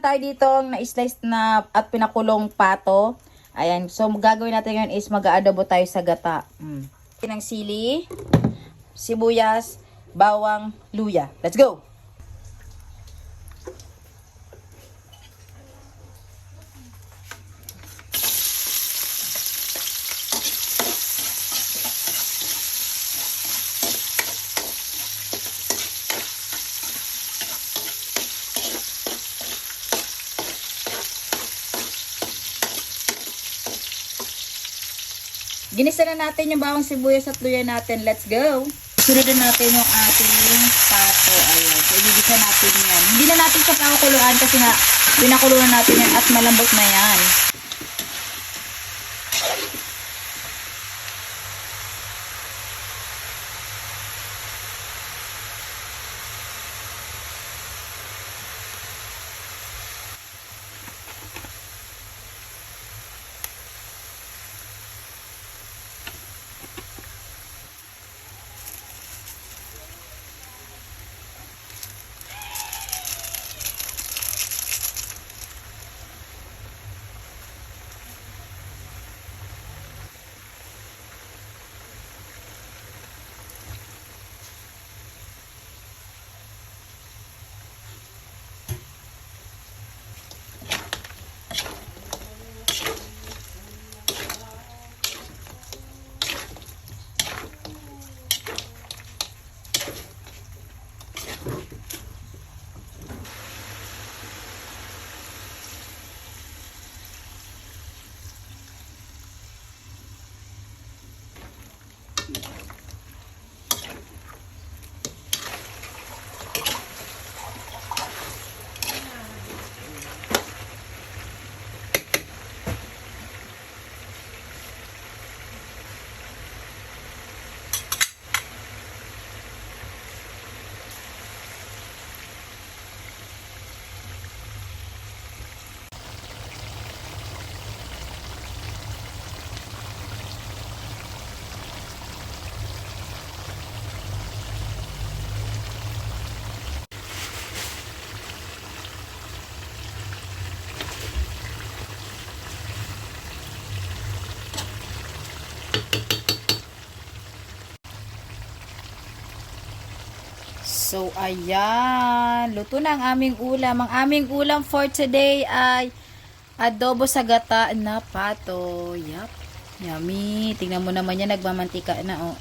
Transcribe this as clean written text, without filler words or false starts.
tayo dito na-slice na at pinakulong pato. Ayan. So, gagawin natin ngayon is mag-aadobo tayo sa gata. Ng sili, sibuyas, bawang, luya. Let's go! Ginisa na natin yung bawang sibuyas at luya natin. Let's go! Sunodin natin yung ating pato. Ayan. So, igigisa natin yan. Hindi na natin siya pakukuluan kasi nga pinakuluan natin yan at malambot na yan. So, ayan. Luto na ang aming ulam. Ang aming ulam for today ay adobo sa gata na pato. Yup. Yummy. Tingnan mo naman yan. Nagmamantika na, oh.